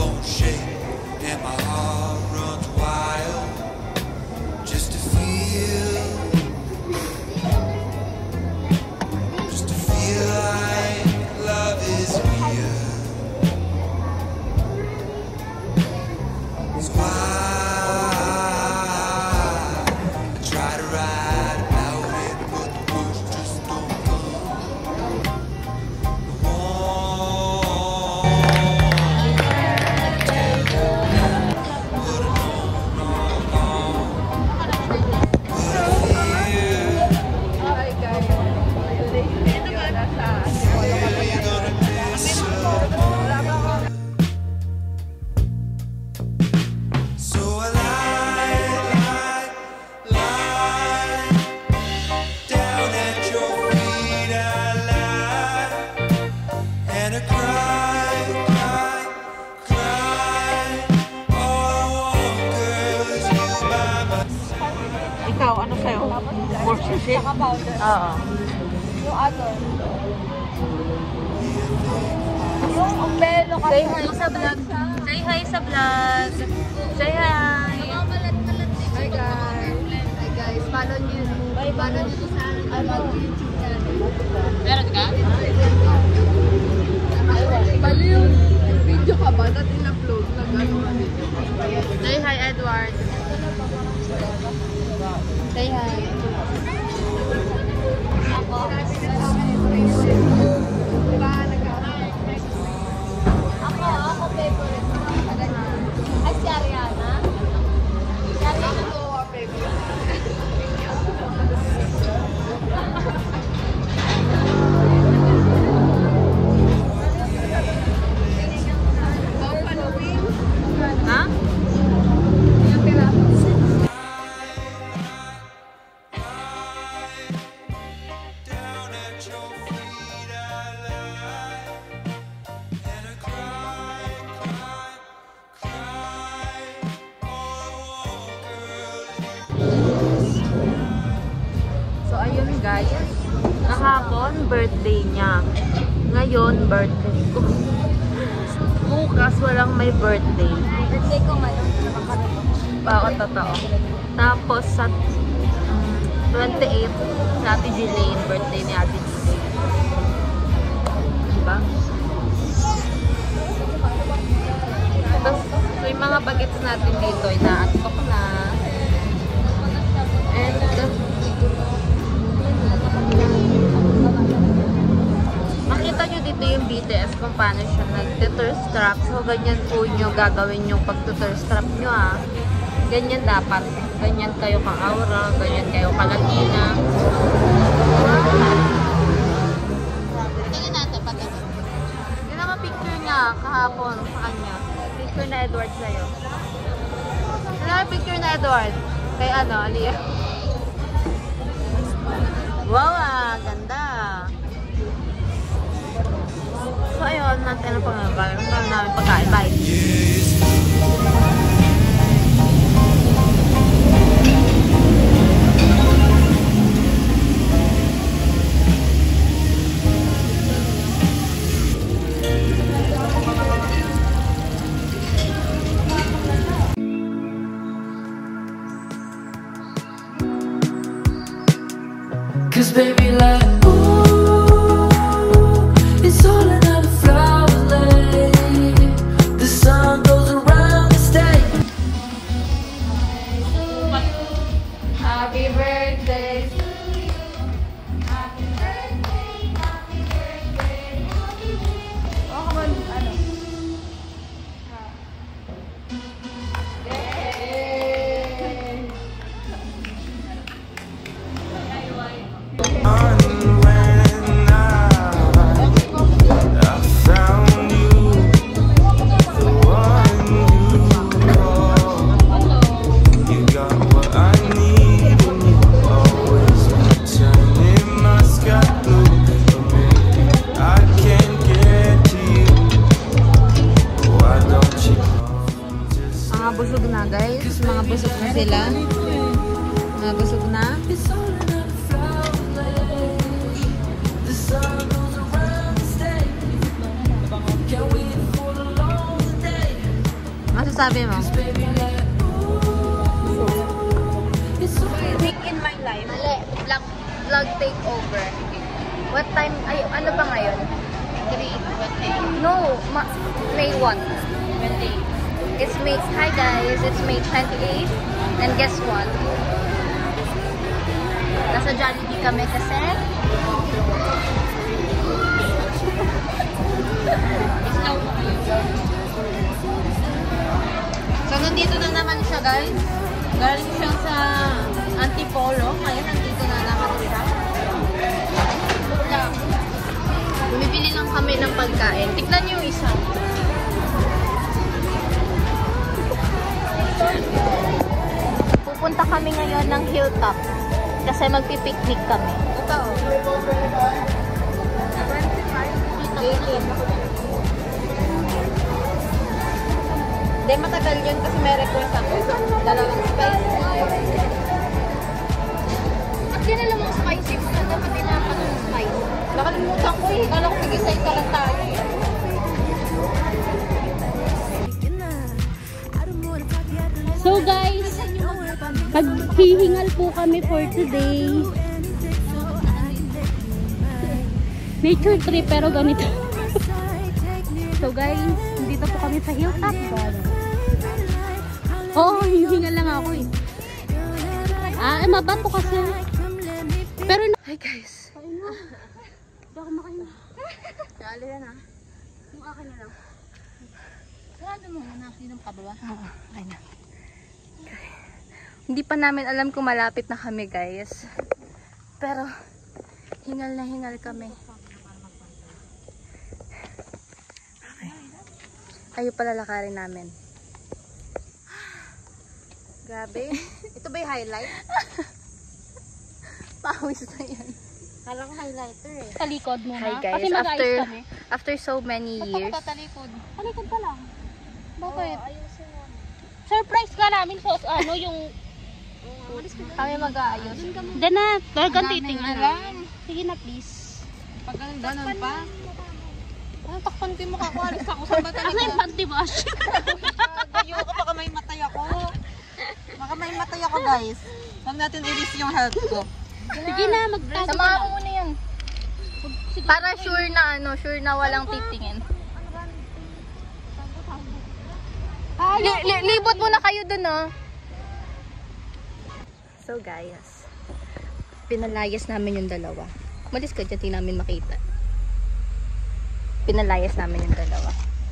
backbone shake and my heart runs wild just to feel like love is real. It's why I try to write about it, but the words just don't come. I won't tell them what I know, what I feel. You're gonna miss someone. So I lie down at your feet. I lie and I cry. Oh, girl, is you by my side. Ikaw, ano sa'yo? Worship? Oo. Yung ano? Yung umbelo kasi. Say hi sa vlog. Say hi sa vlog. Say hi. Hi guys. Follow nyo. Follow nyo sa YouTube channel. Meron ka? Bali yung video ka ba? Dati in-upload na gano'n video. Say hi, Edward. Say hi. Ako. Ako favorite. Ay, si Ariana. Si Ariana ko favorite. Ha? Down at your feet, I lie and I cry. Oh, girl, So, ayun guys. Kahapon, birthday niya. Ngayon, birthday ko. Bukas, walang may birthday. Birthday ko ngayon. Nakakarito. Oo, totoo. Tapos, sa 28, sa Ate Jelaine, birthday ni Ate Jelaine. Diba? Tapos, yung mga bagets natin dito, inaantok na. And, makita nyo dito yung BTS kung paano siya nag-thirst-trap. So, ganyan po nyo gagawin yung pag-thirst-trap nyo Ganyan dapat. Ganyan kayo ka-aura, ganyan kayo ka-Latina. Tingnan natin pati. Yun naman picture niya kahapon sa kanya. Picture na Edward sa'yo. Yun naman picture na Edward. Kay ano, Aliyah. Wow, ganda. So, ayun, natin ang pangalaman. Ano namin pagkain. Bye. Cause baby like ooh, it's all another flower lay. The sun goes around the state. Happy birthday to you. Happy birthday, happy birthday. Oh, come on, ano? Yay! Mga busog na guys. Mga busog na sila. Mga busog na. It's all another flower lay. The sun goes around the state. Can't wait for the long day. masasabi mo? Baby, like, ooh, it's all Week in my life. Mali. Vlog takeover. What time? Ay, ano ba ngayon? 3. No, May 1. 28. It's May, hi guys, it's May 28. And guess what? Nasa Jollibee kami kasi so, nandito na naman siya guys. Galing siya sa Antipolo. Ngayon, nandito na naman siya. Bumibili lang kami ng pagkain. Tignan niyo yung isa. Pupunta kami ngayon ng hilltop. Kasi magpipiknik kami. Ito. 25. Hindi, matagal yun kasi may request ako. Dalawang spicy. At dinala mo spicy. Ano dapat tinapan ng spicy? Nakalimutan ko eh. Kala ko tig-isa ka lang tayo eh. So guys, maghihingal po kami for today. Nature trip pero ganito. So guys, dito po kami sa hilltop. Oh, hihingal lang ako eh. Mabato kasi. Pero Hi guys. hindi ako makain. Dali yan ah. Yung akin na lang. Sarado mo muna. Sinom ka ba? Oo, okay na. Hindi pa namin alam kung malapit na kami guys. Pero, hingal na hingal kami. Okay. Kayo pala lakarin namin. Grabe. Ito ba yung highlight? Pawis na yan. Kala ko highlighter eh. Talikod muna. Hi guys, Kasi mag-ayos kami. after so many years. Talikod. Talikod pa lang. Bakit? Surprise ka namin so ano yung Kami mag-aayos. Diyan na, talagang titingnan lang. Sige na please. Pag ganun pa. Ano, takpan ko yung mukha ko. Alis ako sa bata Kasi yung panty-wash. Dayo ka, baka may matay ako. Baka may matay ako, guys. Huwag natin i-risk yung health ko. Sige na, magtago ka Samahan lang. mo muna yan. Para sure na walang titingin. Libot muna kayo dun, oh. So guys, pinalayas namin yung dalawa. Malis ka dyan, di namin makita. Pinalayas namin yung dalawa.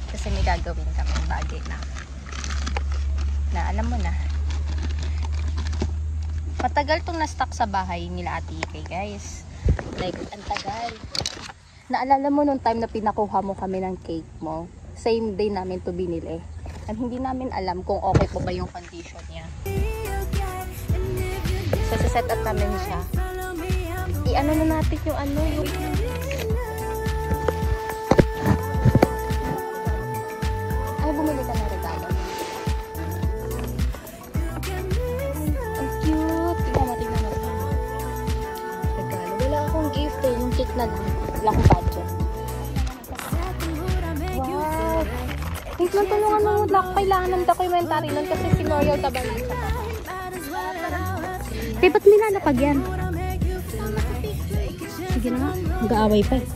Kasi may gagawin kami bagay na alam mo na. Matagal tong na-stuck sa bahay nila Ate Ikay, guys. Like, ang tagal. Naalala mo nung time na pinakuha mo kami ng cake mo? Same day namin to binili. At hindi namin alam kung okay po ba yung condition niya. So, set up namin siya. I-ano na natin yung ano, yung... Ay, bumili ka ng regalo. Ang cute. Tingnan mo. Regalo. Wala akong gift eh. Yung cake na lang. Wala akong budget. Wow. Wait lang, tulungan mo. Kailangan ng documentary nun kasi si Moriel tabalan sa ka. Eh, ba't nilalapag yan? Sige na nga, mag-aaway pa eh.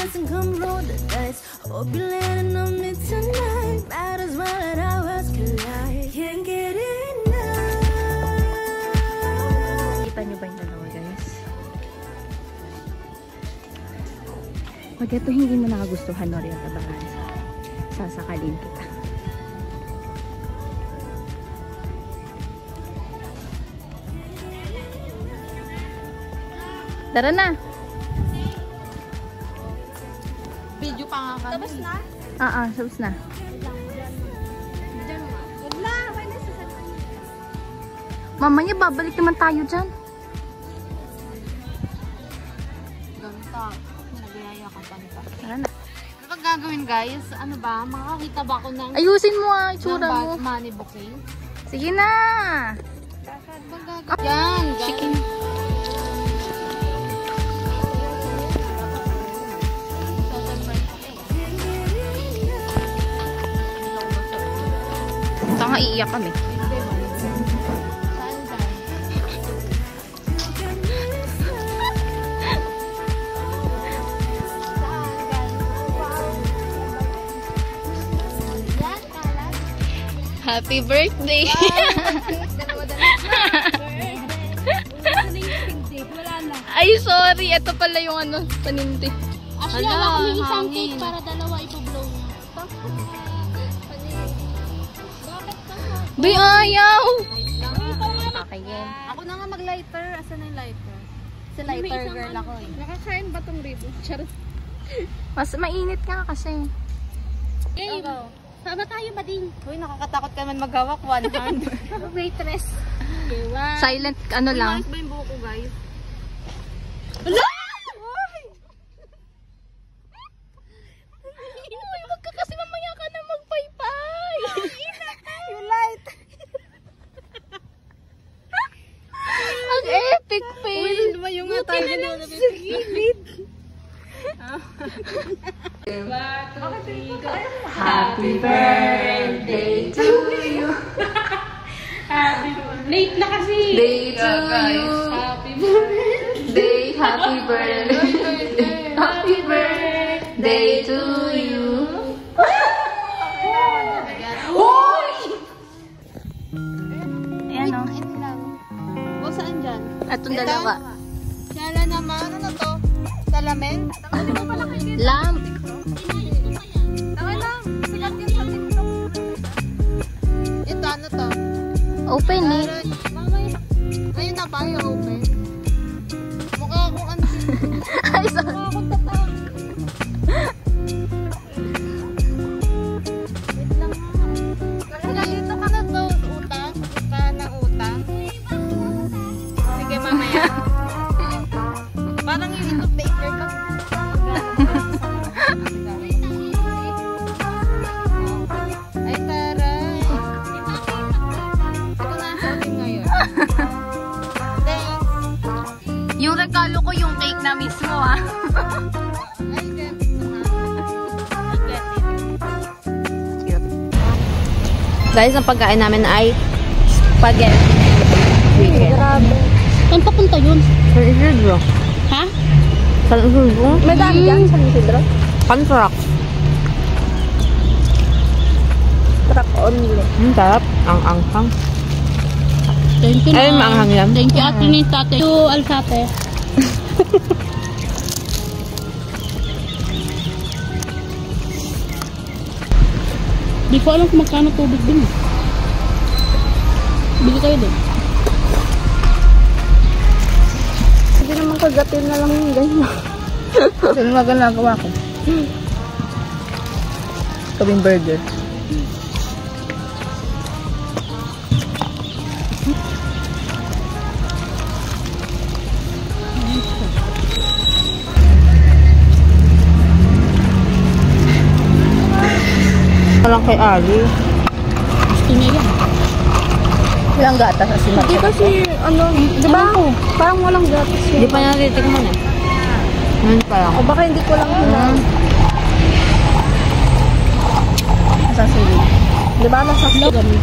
And come roll the dice. Hope you're landing on me tonight. Might as well let our worlds collide. Can't get enough. Kita nyo ba yung dalawa, guys? Pag ito hindi mo nakagustuhan, Noriel, tabangan. Sasakalin kita. Tara na! Video pa nga kami. Tapos na? Tapos na. Mamaya babalik naman tayo dyan. Ganta. Nagayaya ka pa. Tara na. Kapag gagawin guys? Ano ba? Makakita ba ako ng Ayusin mo ah, itsura mo. money bouquet? Sige na! Yan, guys. Tanga, iiyak kami. Happy birthday! Ay, sorry. Ito pala yung ano, paninti. Actually, Hala, wala kami isang hangin. cake para dalawa i-blow niya. Bay, ayaw! Kakayin. Ako na nga mag-lighter. Asan na yung lighter? Si lighter girl ako eh. Nakakain ba tong ribbon? Charot. Mas mainit ka kasi. Game. Sama tayo ba din? Uy, nakakatakot ka man maghawak. One hand. Waitress. Okay, one. Silent, ano lang. Ayos ba yung buhok ko, guys? Uy, wag ka kasi mamaya ka na magpaypay. Yung light. Ang epic fail. Lumayo nga tayo. Happy birthday to you. Late na kasi. Day to you. Happy birthday. Happy birthday. Happy birthday to you. Uy! Ayan o. O, saan dyan? Atong dalawa. Sana naman. Ano to? Salamin? Lamp. Taka lang. Sikat yun sa TikTok. Ito, ano to? Open eh. Mamaya. Ngayon na ba yung open? Mukha akong ano. Ay, sorry. Mukha akong tatawag. Wait lang nga. Kaya dito ka na to. Utang. Ka ng utang. Sige, mamaya. Parang yung ito paper ka. Ay, taray. Ito na sa akin ngayon. Thanks. Yung regalo ko yung cake na mismo ah. I get it. I get it. Guys, ang pagkain namin ay spaghetti. Grabe. Saan papunta yun? San Isidro. Ha? San Isidro? May dami dyan sa Isidro? Pansarap. Truck only. Sarap. Ang anghang. Thank you. Ay, maanghang yan. Thank you, Ate Nita. Thank you, Alsate. Di ko alam kung magkano tubig din. Bili kayo din. Hindi naman kagatin na lang yung ganyan. Ito na ginagawa ko. Kaming burger. Walang kay Ali. Gusto niya yan. Ilang gatas kasi Hindi kasi, ano, di ba? Parang walang gatas yun. Hindi pa niya natitikman eh. Ngayon pa lang. O baka hindi ko lang hinang. Sasayin. Di ba? Nasa Kami.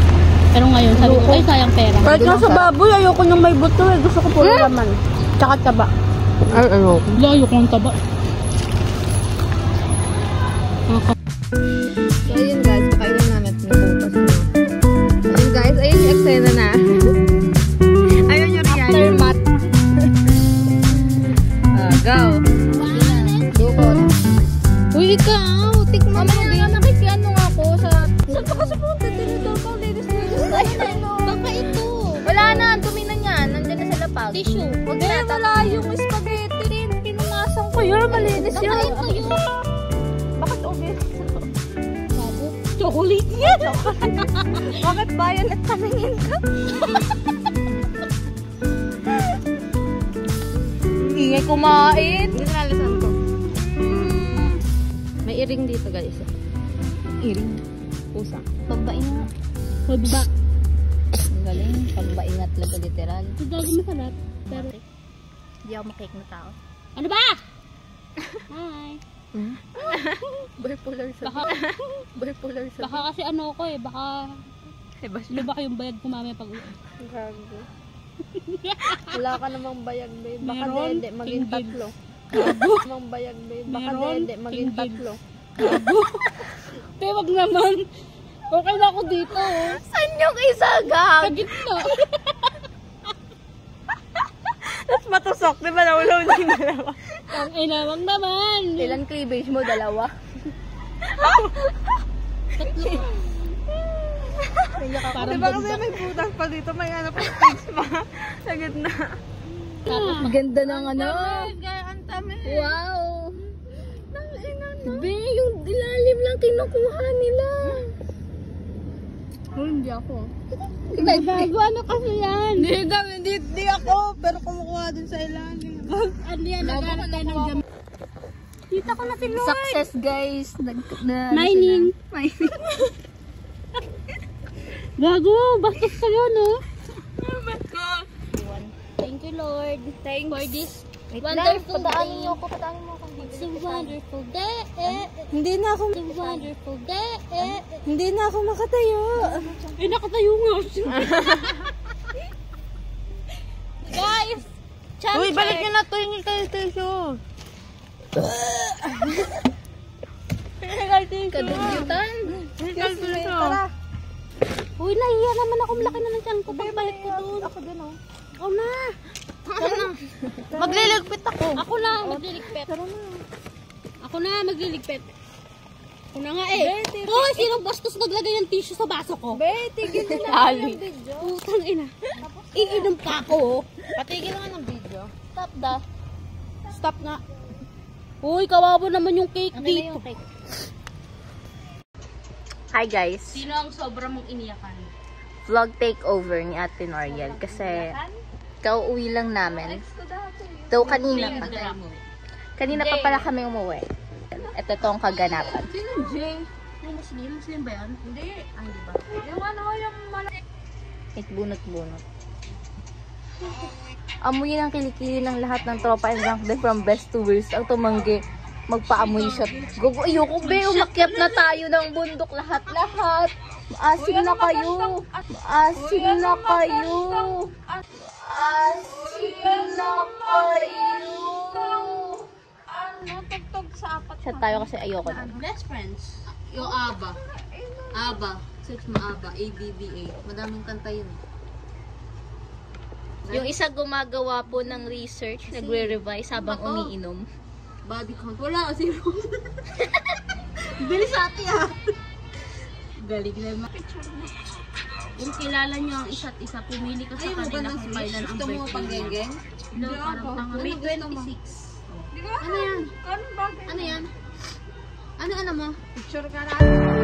Pero ngayon, sabi ko, ay sayang pera. kahit nga sa baboy, ayoko nang may buto eh. Gusto ko puro laman. Tsaka taba. Ay, ayoko. Layo ko ang taba. So, ayun guys, kakainin namin yung butas na. Ayun guys, ayun yung eksena na. Ayun yung reality. Aftermath. Go. Dukot. Uy, ikaw. Tikman mo din. Nakikiano nga ako sa... Saan pa kasi punta? Tinidor ko, ladies. Baka ito. Wala na, dumi na yan. Nandiyan na sa lapag. Tissue. Huwag Eh, na wala yung spaghetti. Pinunasan ko yun. Malinis yun. Baka ito yun. Bakit okay? Chocolate yan. Bakit violet paningin ka? Ingay kumain. Hindi nalalasan ko. May May iring dito guys. Iring. Pusa. Pagbaingat. Hudba. Ang galing. Pagbaingat lang literal. Ito gagawin masarap. Pero, Hindi ako makik na tao. ano ba? Hi. Bipolar sa Baka, bipolar sa baka kasi ano ko eh, baka lubak yung bayad ko mamaya pag uwi. gago. Wala ka namang bayag, babe. Baka Meron, dede maging king tatlo. Namang bayag, babe. Baka Meron, dede maging king tatlo. Pero wag naman. Okay na ako dito. Oh. Saan yung isa, Sa gag? gitna. Tapos matusok, di ba naulaw na yung dalawa? Ang ina, wag naman. Ilan cleavage mo? Dalawa? Parang Diba kasi ganda. may butas pa dito, may ano pa stage pa. Sa gitna. Ganda ng ano. Ang tami. Wow! Be, yung ilalim lang kinukuha nila. Hindi ako. Bago, ano kasi yan? Hindi ako, pero kumukuha din sa ilalim. Ano yan, naghanap tayo ng gam... Kita ko na si Lord. Success, guys. Mining. Gago, bastos kayo, no? Thank you, Lord. Thanks for this wonderful Padaanin day. niyo ako. Padaanin mo ako. It's a wonderful day. Hindi na ako, It's a wonderful day. hindi na ako makatayo. Eh, nakatayo nga. Guys, Uy, balik nyo na to yung tissue. Kadugyutan. Tara. Uy, nahiya naman ako. Malaki na ng tiyan ko. Pagbalik ko doon. Ako din, oh. Ako na. Magliligpit ako. Ako na, magliligpit. Ako na, magliligpit. Ako na nga eh. Hoy, sinong bastos naglagay ng tissue sa baso ko? Be, tigil nyo na yung video. Putang ina. Iinom pa ako. Patigil nga ng video. Stop da. Stop nga. Uy, kawawa naman yung cake dito. cake? Hi guys. Sino ang sobra mong iniyakan? Vlog takeover ni Ate Noriel kasi kauuwi lang namin. Though kanina pa. Kanina pa pala kami umuwi. Ito tong kaganapan. Sino Jay? Yung Muslim? Muslim ba yan? Hindi. Ah, hindi ba? Yung ano, yung malaki. Bunot-bunot. Amoy ng kilikili ng lahat ng tropa and rank day from best to worst. Ang tumanggi, magpaamoy shot. Gogo, ayoko be, umakyat na tayo ng bundok lahat-lahat. Maasim na kayo. Maasim na kayo. Maasim na kayo. Natagtog sa apat. Shot tayo kasi ayoko na. Best friends. Yung ABBA. ABBA. Search mo ABBA. ABBA. Madaming kanta yun. Yung isa gumagawa po ng research, nagre-revise habang umiinom. Body count. Wala. Zero. Bilis ate ah. Galing na. Kung kilala nyo ang isa't isa, pumili ka sa kanila kung kailan ang birthday niya. No, parang tanga. May 26. Ano yan? Ano yan? Ano mo? Picture ka na.